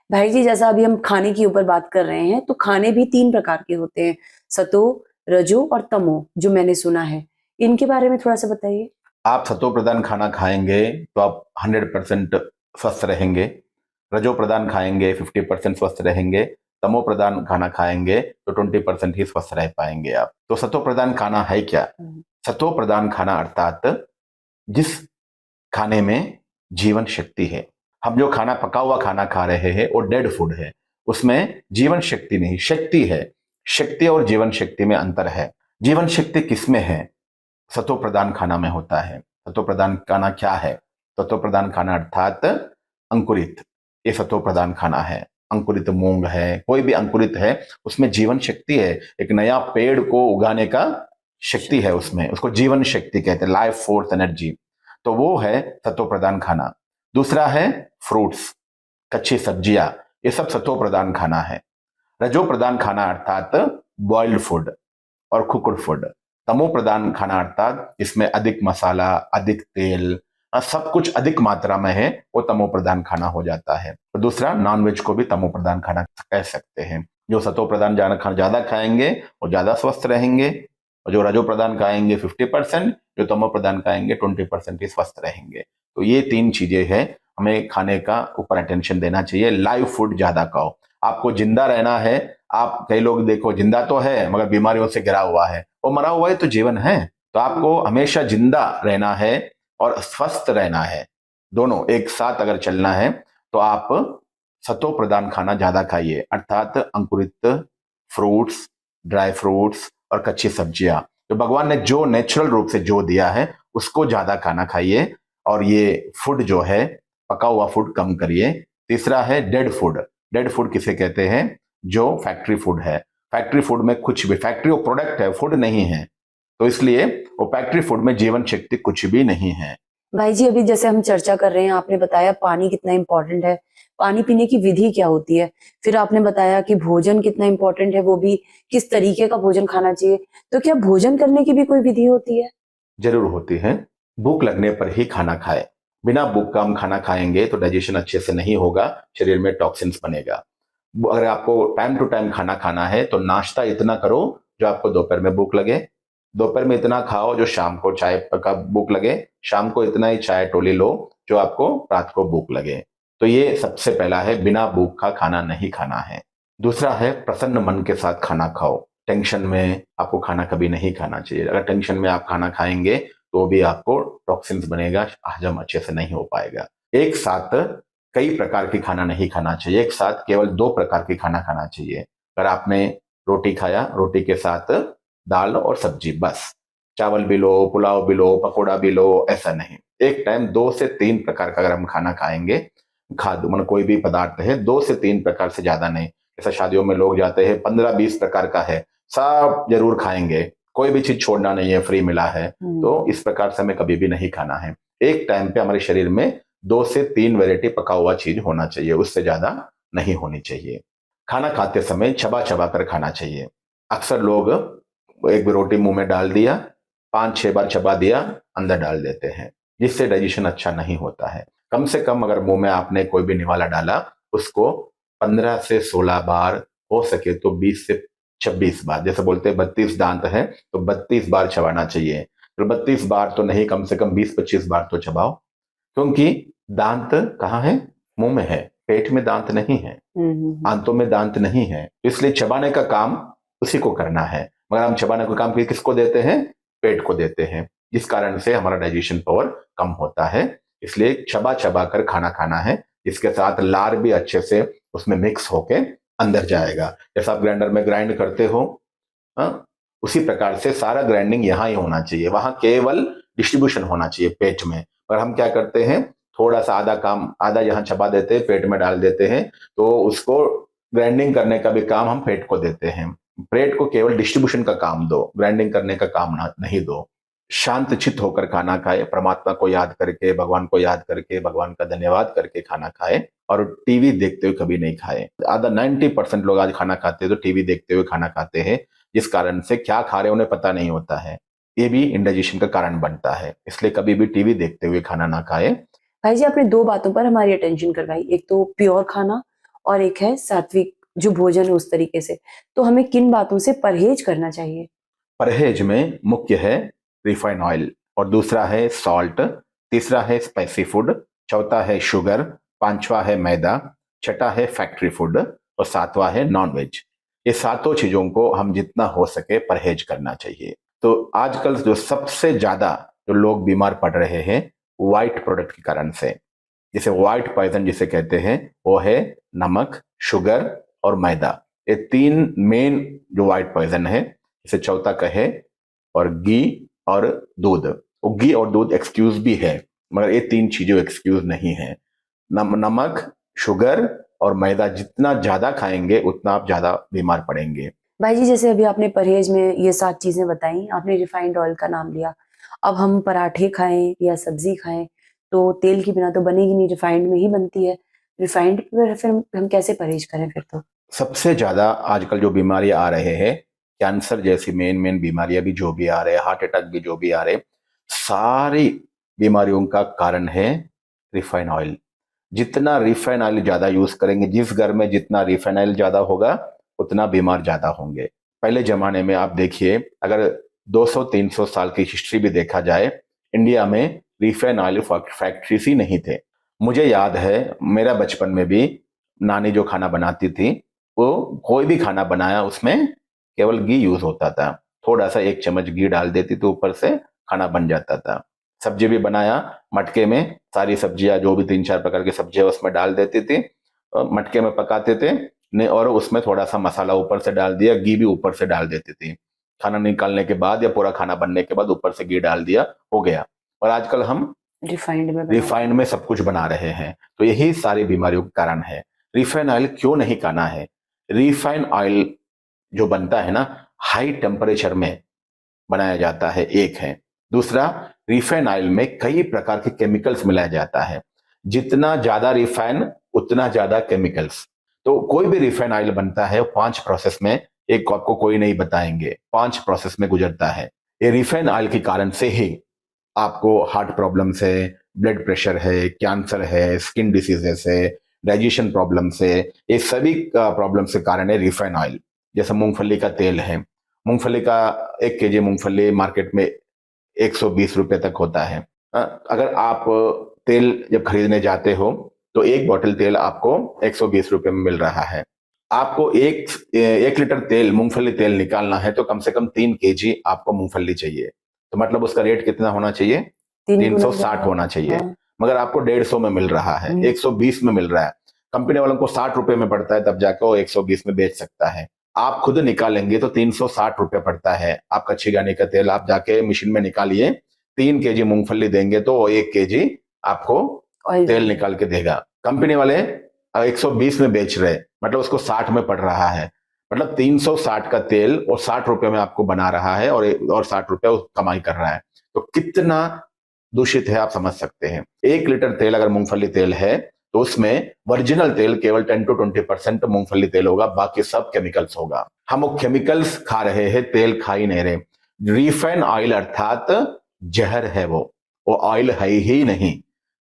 भाई जी, जैसा अभी हम खाने के ऊपर बात कर रहे हैं, तो खाने भी 3 प्रकार के होते हैं, सतो, रजो और तमो, जो मैंने सुना है। इनके बारे में थोड़ा-सा बताइए? आप सतो प्रधान खाना खाएंगे तो आप 100% स्वस्थ रहेंगे। रजो प्रधान खाएंगे 50% स्वस्थ रहेंगे। तमो प्रधान खाना खाएंगे तो 20% ही स्वस्थ रह पाएंगे आप। तो सतो प्रधान खाना है क्या? हुँ। सतो प्रधान खाना अर्थात जिस खाने में जीवन शक्ति है। हम जो खाना पका हुआ खाना खा रहे हैं वो डेड फूड है। उसमें जीवन शक्ति नहीं, शक्ति है। शक्ति और जीवन शक्ति में अंतर है। जीवन शक्ति किसमें है? सतो प्रधान खाना में होता है। सतो प्रधान खाना क्या है? सतो प्रधान खाना अर्थात अंकुरित, ये सतो प्रधान खाना है। अंकुरित मूंग है, कोई भी अंकुरित है, उसमें जीवन शक्ति है। एक नया पेड़ को उगाने का शक्ति है शक्ति। उसमें, उसको जीवन शक्ति कहते हैं, लाइफ फोर्स एनर्जी। तो वो है सतो प्रधान खाना। दूसरा है फ्रूट्स, कच्ची सब्जियां, ये सब सतो प्रधान खाना है। रजो प्रधान खाना अर्थात बॉइल्ड फूड और कुकड फूड। तमो प्रधान खाना अर्थात इसमें अधिक मसाला, अधिक तेल, सब कुछ अधिक मात्रा में है, वो तमो प्रधान खाना हो जाता है। और दूसरा नॉनवेज को भी तमो प्रधान खाना कह सकते हैं। जो सतो प्रधान ज्यादा खाएंगे वो ज्यादा स्वस्थ रहेंगे, और जो रजो प्रधान खाएंगे 50%, जो तमो प्रधान खाएंगे 20% ही स्वस्थ रहेंगे। तो ये 3 चीजें हैं, हमें खाने का ऊपर अटेंशन देना चाहिए। लाइव फूड ज्यादा खाओ। आपको जिंदा रहना है। आप कई लोग देखो जिंदा तो है मगर बीमारियों से घिरा हुआ है, वो मरा हुआ है तो जीवन है। तो आपको हमेशा जिंदा रहना है और स्वस्थ रहना है, दोनों एक साथ अगर चलना है तो आप सतो प्रधान खाना ज्यादा खाइए, अर्थात अंकुरित फ्रूट्स, ड्राई फ्रूट्स और कच्ची सब्जियां। तो भगवान ने जो नेचुरल रूप से जो दिया है उसको ज्यादा खाना खाइए। और ये फूड जो है, पका हुआ फूड कम करिए। तीसरा है डेड फूड। डेड फूड किसे कहते हैं? जो फैक्ट्री फूड है। फैक्ट्री फूड में कुछ भी, फैक्ट्री वो प्रोडक्ट है, फूड नहीं है, तो इसलिए वो फैक्ट्री फूड में जीवन शक्ति कुछ भी नहीं है। भाई जी, अभी जैसे हम चर्चा कर रहे हैं, आपने बताया पानी कितना इम्पोर्टेंट है, पानी पीने की विधि क्या होती है? फिर आपने बताया कि भोजन कितना इम्पोर्टेंट है, वो भी किस तरीके का भोजन खाना चाहिए। तो क्या भोजन करने की भी कोई विधि होती है? जरूर होती है। भूख लगने पर ही खाना खाए। बिना भूख का हम खाना खाएंगे तो डाइजेशन अच्छे से नहीं होगा, शरीर में टॉक्सिन्स बनेगा। अगर आपको टाइम टू टाइम खाना खाना है तो नाश्ता इतना करो जो आपको दोपहर में भूख लगे, दोपहर में इतना खाओ जो शाम को चाय का भूख लगे, शाम को इतना ही चाय टोली लो जो आपको रात को भूख लगे। तो ये सबसे पहला है, बिना भूख का खाना नहीं खाना है। दूसरा है प्रसन्न मन के साथ खाना खाओ। टेंशन में आपको खाना कभी नहीं खाना चाहिए। अगर टेंशन में आप खाना खाएंगे तो भी आपको टॉक्सिन्स बनेगा, हजम अच्छे से नहीं हो पाएगा। एक साथ कई प्रकार की खाना नहीं खाना चाहिए, एक साथ केवल 2 प्रकार की खाना खाना चाहिए। अगर आपने रोटी खाया, रोटी के साथ दाल और सब्जी बस। चावल भी लो, पुलाव भी लो, पकौड़ा भी लो, ऐसा नहीं। एक टाइम 2 से 3 प्रकार का अगर हम खाना खाएंगे, खाद्य मतलब कोई भी पदार्थ है, 2 से 3 प्रकार से ज्यादा नहीं। जैसा शादियों में लोग जाते हैं 15-20 प्रकार का है, सब जरूर खाएंगे, कोई भी चीज छोड़ना नहीं है, फ्री मिला है। तो इस प्रकार से हमें कभी भी नहीं खाना है। एक टाइम पे हमारे शरीर में 2 से 3 वैरायटी पका हुआ चीज होना चाहिए, उससे ज्यादा नहीं होनी चाहिए। खाना खाते समय चबा चबा कर खाना चाहिए। अक्सर लोग एक भी रोटी मुंह में डाल दिया, 5-6 बार चबा दिया, अंदर डाल देते हैं, जिससे डाइजेशन अच्छा नहीं होता है। कम से कम अगर मुंह में आपने कोई भी निवाला डाला, उसको 15 से 16 बार, हो सके तो 20 से 26 बार, जैसे बोलते हैं 32 दांत है तो 32 बार चबाना चाहिए। तो 32 बार तो नहीं, कम से कम 20-25 बार तो चबाओ। क्योंकि दांत कहाँ है? मुंह में है, पेट में दांत नहीं है, आंतों में दांत नहीं है। इसलिए चबाने का काम उसी को करना है। मगर हम चबाने का काम किसको देते हैं? पेट को देते हैं, जिस कारण से हमारा डाइजेशन पावर कम होता है। इसलिए चबा चबा कर खाना खाना है, इसके साथ लार भी अच्छे से उसमें मिक्स होके अंदर जाएगा। जैसा आप ग्राइंडर में ग्राइंड करते हो, हाँ, उसी प्रकार से सारा ग्राइंडिंग यहाँ ही होना चाहिए, वहां केवल डिस्ट्रीब्यूशन होना चाहिए पेट में। और हम क्या करते हैं, थोड़ा सा आधा काम, आधा यहाँ चबा देते हैं, पेट में डाल देते हैं, तो उसको ग्राइंडिंग करने का भी काम हम पेट को देते हैं। पेट को केवल डिस्ट्रीब्यूशन का काम दो, ग्राइंडिंग करने का काम नहीं दो। शांत चित्त होकर खाना खाए, परमात्मा को याद करके, भगवान को याद करके, भगवान का धन्यवाद करके खाना खाए। और टीवी देखते हुए कभी नहीं खाए। आधा 90% लोग आज खाना खाते हैं तो टीवी देखते हुए खाना खाते हैं, जिस कारण से क्या खा रहे उन्हें पता नहीं होता है। ये भी इंडाइजेशन का कारण बनता है। इसलिए कभी भी टीवी देखते हुए खाना ना खाए। भाई जी, आपने 2 बातों पर हमारी अटेंशन करवाई। एक तो प्योर खाना और एक है सात्विक जो भोजन है उस तरीके से। तो हमें किन बातों से परहेज करना चाहिए? परहेज में मुख्य है रिफाइंड ऑयल, और दूसरा है सॉल्ट, तीसरा है स्पाइसी फूड, चौथा है शुगर, पांचवा है मैदा, छठा है फैक्ट्री फूड, और सातवां है नॉनवेज। ये सातों चीजों को हम जितना हो सके परहेज करना चाहिए। तो आजकल जो सबसे ज्यादा जो लोग बीमार पड़ रहे हैं व्हाइट प्रोडक्ट के कारण से, जिसे व्हाइट पॉइजन जिसे कहते हैं, वो है नमक, शुगर और मैदा। ये तीन मेन जो व्हाइट पॉइजन है, इसे चौथा कहे, और घी और दूध। वो घी और दूध एक्सक्यूज भी है, मगर ये तीन चीजें एक्सक्यूज नहीं है। नमक, शुगर और मैदा जितना ज्यादा खाएंगे उतना आप ज्यादा बीमार पड़ेंगे। भाई जी, जैसे अभी आपने परहेज में ये 7 चीजें बताई, आपने रिफाइंड ऑयल का नाम लिया। अब हम पराठे खाएं या सब्जी खाएं तो तेल के बिना तो बनेगी नहीं, रिफाइंड में ही बनती है। रिफाइंड पर फिर हम कैसे परहेज करें फिर? तो सबसे ज्यादा आजकल जो बीमारियां आ रहे हैं, कैंसर जैसी मेन मेन बीमारियां भी जो भी आ रहे हैं, हार्ट अटैक भी जो भी आ रहे, सारी बीमारियों का कारण है रिफाइंड ऑयल। जितना रिफाइंड ऑयल ज्यादा यूज करेंगे, जिस घर में जितना रिफाइंड ऑयल ज्यादा होगा उतना बीमार ज्यादा होंगे। पहले जमाने में आप देखिए, अगर 200-300 साल की हिस्ट्री भी देखा जाए, इंडिया में रिफाइंड ऑयल फैक्ट्रीज ही नहीं थे। मुझे याद है मेरा बचपन में भी नानी जो खाना बनाती थी, वो कोई भी खाना बनाया उसमें केवल घी यूज होता था। थोड़ा सा 1 चम्मच घी डाल देती तो ऊपर से खाना बन जाता था। सब्जी भी बनाया, मटके में सारी सब्जियां जो भी 3-4 प्रकार की सब्जियां उसमें डाल देती थी, मटके में पकाते थे ने, और उसमें थोड़ा सा मसाला ऊपर से डाल दिया, घी भी ऊपर से डाल देती थी। खाना निकालने के बाद या पूरा खाना बनने के बाद ऊपर से घी डाल दिया, हो गया। और आजकल हम रिफाइंड में सब कुछ बना रहे हैं। तो यही सारी बीमारियों का कारण है। रिफाइंड ऑयल क्यों नहीं खाना है? रिफाइंड ऑयल जो बनता है ना, हाई टेम्परेचर में बनाया जाता है, एक है। दूसरा, रिफाइंड ऑयल में कई प्रकार के केमिकल्स मिलाया जाता है। जितना ज्यादा रिफाइन उतना ज्यादा केमिकल्स। तो कोई भी रिफाइंड ऑयल बनता है 5 प्रोसेस में, एक आपको कोई नहीं बताएंगे, 5 प्रोसेस में गुजरता है। ये रिफाइंड ऑयल के कारण से ही आपको हार्ट प्रॉब्लम्स है, ब्लड प्रेशर है, कैंसर है, स्किन डिसीजेस है, डाइजेशन प्रॉब्लम्स है। ये सभी प्रॉब्लम्स के कारण है रिफाइंड ऑयल। जैसे मूंगफली का तेल है, मूंगफली का 1 केजी मूंगफली मार्केट में 120 रुपए तक होता है। अगर आप तेल जब खरीदने जाते हो तो 1 बॉटल तेल आपको 120 रुपए में मिल रहा है। आपको 1 लीटर तेल, मूंगफली तेल निकालना है तो कम से कम 3 केजी आपको मूंगफली चाहिए। तो मतलब उसका रेट कितना होना चाहिए? 360 होना चाहिए। हाँ। मगर आपको 150 में मिल रहा है, 120 में मिल रहा है। कंपनी वालों को 60 रुपए में पड़ता है, तब जाकर वो 120 में बेच सकता है। आप खुद निकालेंगे तो 360 रुपए पड़ता है आपका छिगाने का तेल। आप जाके मशीन में निकालिए, 3 केजी मूंगफली देंगे तो 1 केजी आपको तेल निकाल के देगा। कंपनी वाले 120 में बेच रहे, मतलब उसको 60 में पड़ रहा है। मतलब 360 का तेल और 60 रुपए में आपको बना रहा है, और 60 रुपए कमाई कर रहा है। तो कितना दूषित है आप समझ सकते हैं। 1 लीटर तेल अगर मूंगफली तेल है तो उसमें ओरिजिनल तेल केवल 10 to 20% मूंगफली तेल होगा, बाकी सब केमिकल्स होगा। हम वो केमिकल्स खा रहे हैं, तेल खा ही नहीं रहे। रिफाइंड ऑयल अर्थात जहर है, वो ऑयल है ही नहीं।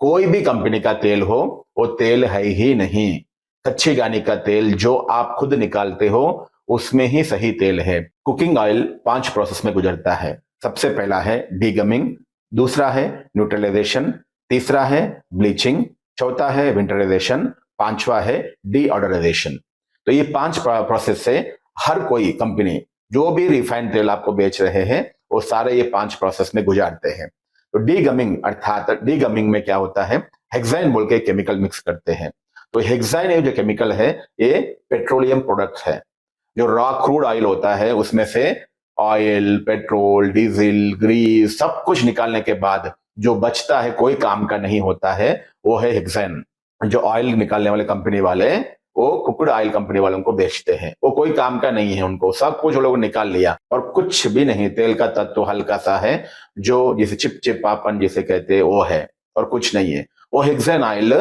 कोई भी कंपनी का तेल हो, वो तेल है ही नहीं। कच्ची घानी का तेल जो आप खुद निकालते हो उसमें ही सही तेल है। कुकिंग ऑयल 5 प्रोसेस में गुजरता है। सबसे पहला है डीगमिंग, दूसरा है न्यूट्रलाइजेशन, तीसरा है ब्लीचिंग, चौथा है विंटराइजेशन, पांचवा है डीऑडराइजेशन। तो ये 5 प्रोसेस से हर कोई कंपनी जो भी रिफाइंड तेल आपको बेच रहे हैं वो सारे ये 5 प्रोसेस में गुजारते हैं। तो डीगमिंग अर्थात डीगमिंग में क्या होता है, हेक्साइन बोल के केमिकल मिक्स करते हैं। तो हेक्साइन ये जो केमिकल है ये पेट्रोलियम प्रोडक्ट है। जो रॉ क्रूड ऑयल होता है उसमें से ऑयल, पेट्रोल, डीजल, ग्रीस सब कुछ निकालने के बाद जो बचता है, कोई काम का नहीं होता है, वो है हेक्साइन। जो ऑयल निकालने वाले कंपनी वाले वो कुक्ड ऑयल कंपनी वालों को बेचते हैं, वो कोई काम का नहीं है उनको, सब कुछ वो लोग निकाल लिया और कुछ भी नहीं। तेल का तत्व हल्का सा है, जो जिसे चिपचिपापन जिसे कहते हैं वो है, और कुछ नहीं है। वो हेक्साइन ऑयल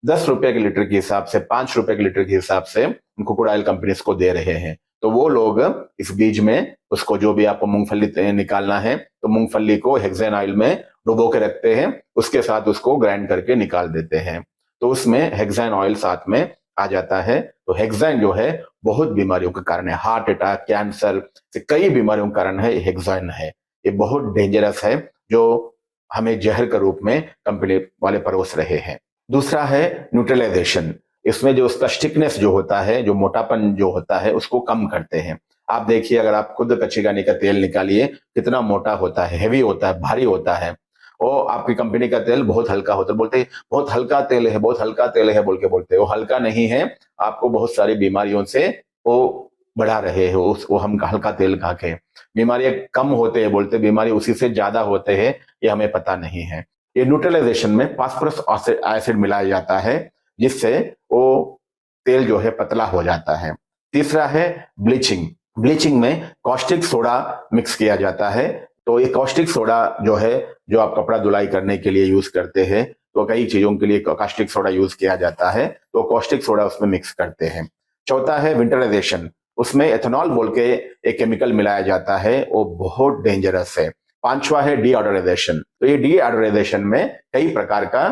10 रुपए के लीटर के हिसाब से, 5 रुपए के लीटर के हिसाब से कुक्ड ऑयल कंपनीज को दे रहे हैं। तो वो लोग इस बीज में उसको, जो भी आपको मूंगफली निकालना है तो मूंगफली को हेक्साइन ऑयल में डुबो के रखते हैं, उसके साथ उसको ग्राइंड करके निकाल देते हैं। तो उसमें हेक्साइन ऑयल साथ में आ जाता है। तो हेक्साइन जो है बहुत बीमारियों का कारण है, हार्ट अटैक, कैंसर से कई बीमारियों का कारण है हेक्साइन है। ये बहुत डेंजरस है जो हमें जहर के रूप में कंपनी वाले परोस रहे हैं। दूसरा है न्यूट्रलाइजेशन। इसमें जो उसका स्टिकनेस जो होता है, जो मोटापन जो होता है, उसको कम करते हैं। आप देखिए, अगर आप खुद कच्ची घानी का तेल निकालिए, कितना मोटा होता है, हेवी होता है, भारी होता है। और आपकी कंपनी का तेल बहुत हल्का होता है, बोलते हैं बहुत हल्का तेल है, बहुत हल्का तेल है बोल के बोलते हैं। वो हल्का नहीं है, आपको बहुत सारी बीमारियों से वो बढ़ा रहे हो। वो हम हल्का तेल खा के बीमारियां कम होते हैं बोलते, बीमारी उसी से ज्यादा होते हैं, ये हमें पता नहीं है। ये न्यूट्रलाइजेशन में फास्फोरस एसिड मिलाया जाता है, जिससे वो तेल जो है पतला हो जाता है। तीसरा है ब्लीचिंग। ब्लीचिंग में कॉस्टिक सोडा मिक्स किया जाता है। तो ये कॉस्टिक सोडा जो है, जो आप कपड़ा धुलाई करने के लिए यूज करते हैं, तो कई चीजों के लिए कॉस्टिक सोडा यूज किया जाता है, तो कॉस्टिक सोडा उसमें मिक्स करते हैं। चौथा है विंटराइजेशन। उसमें एथेनॉल बोल के एक केमिकल मिलाया जाता है, वो बहुत डेंजरस है। पांचवा है डीऑडराइजेशन। तो ये डीऑडराइजेशन में कई प्रकार का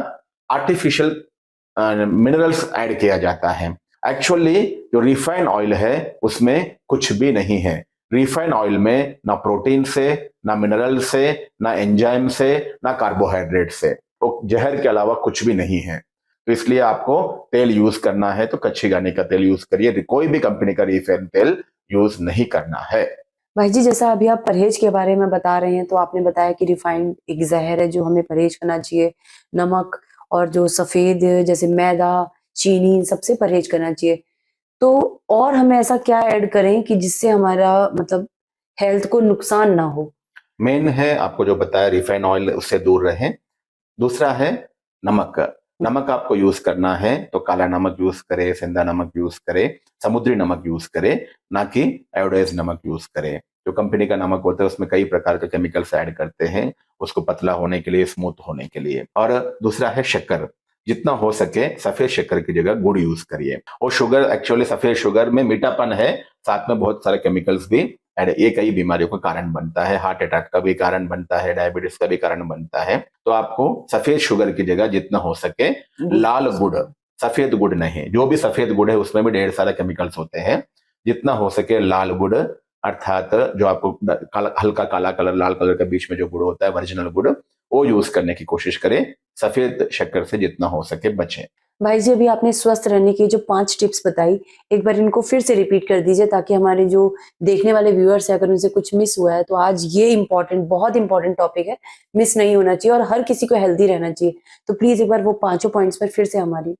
आर्टिफिशियल मिनरल्स ऐड किया जाता है। एक्चुअली जो रिफाइंड ऑयल है उसमें कुछ भी नहीं है। रिफाइंड ऑयल में ना प्रोटीन से, ना मिनरल से, ना एंजाइम से, ना कार्बोहाइड्रेट से, तो जहर के अलावा कुछ भी नहीं है। तो इसलिए आपको तेल यूज करना है तो कच्ची घानी का तेल यूज करिए, कोई भी कंपनी का रिफाइंड तेल यूज नहीं करना है। भाई जी, जैसा अभी आप परहेज के बारे में बता रहे हैं, तो आपने बताया कि रिफाइंड एक जहर है जो हमें परहेज करना चाहिए। नमक और जो सफेद जैसे मैदा, चीनी, इन सबसे परहेज करना चाहिए। तो और हमें ऐसा क्या ऐड करें कि जिससे हमारा मतलब हेल्थ को नुकसान ना हो? मेन है आपको जो बताया, रिफाइंड ऑयल उससे दूर रहें। दूसरा है नमक। नमक आपको यूज करना है तो काला नमक यूज करे, सेंधा नमक यूज करे, समुद्री नमक यूज करे, ना कि आयोडाइज नमक यूज करे। जो कंपनी का नमक होता है उसमें कई प्रकार के केमिकल्स ऐड करते हैं, उसको पतला होने के लिए, स्मूथ होने के लिए। और दूसरा है शक्कर। जितना हो सके सफेद शक्कर की जगह गुड़ यूज करिए। और शुगर, एक्चुअली सफेद शुगर में मीठापन है, साथ में बहुत सारे केमिकल्स भी ऐड, ये कई बीमारियों का कारण बनता है, हार्ट अटैक का भी कारण बनता है, डायबिटीज का भी कारण बनता है। तो आपको सफेद शुगर की जगह जितना हो सके लाल गुड़, सफेद गुड़ नहीं, जो भी सफेद गुड़ है उसमें भी ढेर सारे केमिकल्स होते हैं, जितना हो सके लाल गुड़, अर्थात जो आपको हल्का काला कलर, लाल कलर के बीच में जो गुड़ होता है, ओरिजिनल गुड़, वो यूज करने की कोशिश करें। सफेद शक्कर से जितना हो सके बचें। भाई जी, अभी आपने स्वस्थ रहने की जो 5 टिप्स बताई, एक बार इनको फिर से रिपीट कर दीजिए ताकि हमारे जो देखने वाले व्यूअर्स हैं, अगर उनसे कुछ मिस हुआ है तो आज ये इम्पोर्टेंट, बहुत इम्पोर्टेंट टॉपिक है, मिस नहीं होना चाहिए और हर किसी को हेल्दी रहना चाहिए। तो प्लीज एक बार वो पांचों पॉइंट्स पर फिर से हमारी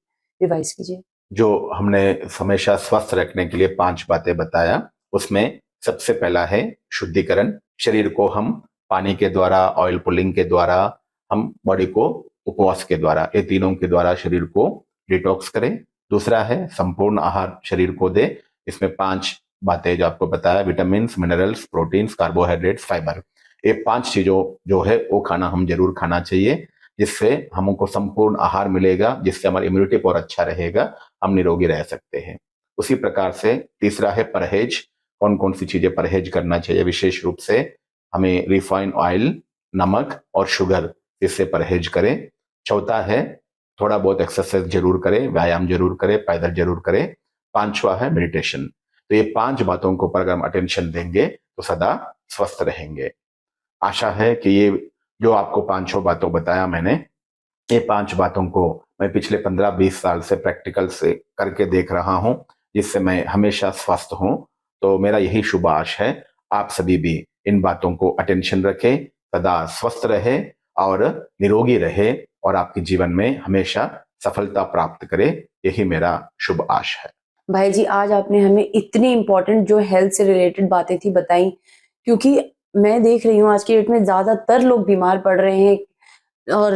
रिवाइज कीजिए। जो हमने हमेशा स्वस्थ रखने के लिए 5 बातें बताया, उसमें सबसे पहला है शुद्धिकरण। शरीर को हम पानी के द्वारा, ऑयल पुलिंग के द्वारा, हम बॉडी को उपवास के द्वारा, ये तीनों के द्वारा शरीर को डिटॉक्स करें। दूसरा है संपूर्ण आहार शरीर को दे। इसमें 5 बातें जो आपको बताया, vitamin, minerals, proteins, carbohydrates, fibre, ये 5 चीजों जो है वो खाना हम जरूर खाना चाहिए, जिससे हमको संपूर्ण आहार मिलेगा, जिससे हमारी इम्यूनिटी पावर अच्छा रहेगा, हम निरोगी रह सकते हैं। उसी प्रकार से तीसरा है परहेज। कौन कौन सी चीजें परहेज करना चाहिए, विशेष रूप से हमें रिफाइंड ऑयल, नमक और शुगर, इससे परहेज करें। चौथा है थोड़ा बहुत एक्सरसाइज जरूर करें, व्यायाम जरूर करें, पैदल जरूर करें। पांचवा है मेडिटेशन। तो ये 5 बातों को पर अगर हम अटेंशन देंगे तो सदा स्वस्थ रहेंगे। आशा है कि ये जो आपको 5 बातों बताया मैंने, ये 5 बातों को मैं पिछले 15-20 साल से प्रैक्टिकल से करके देख रहा हूं, जिससे मैं हमेशा स्वस्थ हूं। तो मेरा यही शुभ आश है, आप सभी भी इन बातों को अटेंशन रखें, सदा स्वस्थ रहे और निरोगी रहे, और आपके जीवन में हमेशा सफलता प्राप्त करे, यही मेरा शुभ आश है। भाई जी, आज आपने हमें इतनी इंपॉर्टेंट जो हेल्थ से रिलेटेड बातें थी बताई, क्योंकि मैं देख रही हूँ आज की डेट में ज्यादातर लोग बीमार पड़ रहे हैं और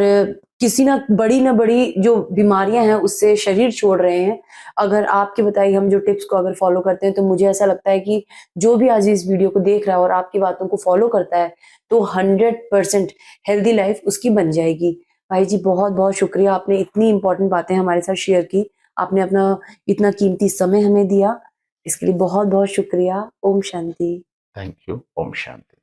किसी ना बड़ी जो बीमारियां हैं उससे शरीर छोड़ रहे हैं। अगर आपकी बताई हम जो टिप्स को अगर फॉलो करते हैं तो मुझे ऐसा लगता है कि जो भी आज इस वीडियो को देख रहा है और आपकी बातों को फॉलो करता है तो 100% हेल्दी लाइफ उसकी बन जाएगी। भाई जी, बहुत बहुत शुक्रिया, आपने इतनी इंपॉर्टेंट बातें हमारे साथ शेयर की, आपने अपना इतना कीमती समय हमें दिया, इसके लिए बहुत बहुत शुक्रिया। ओम शांति। Thank you. ओम शांति।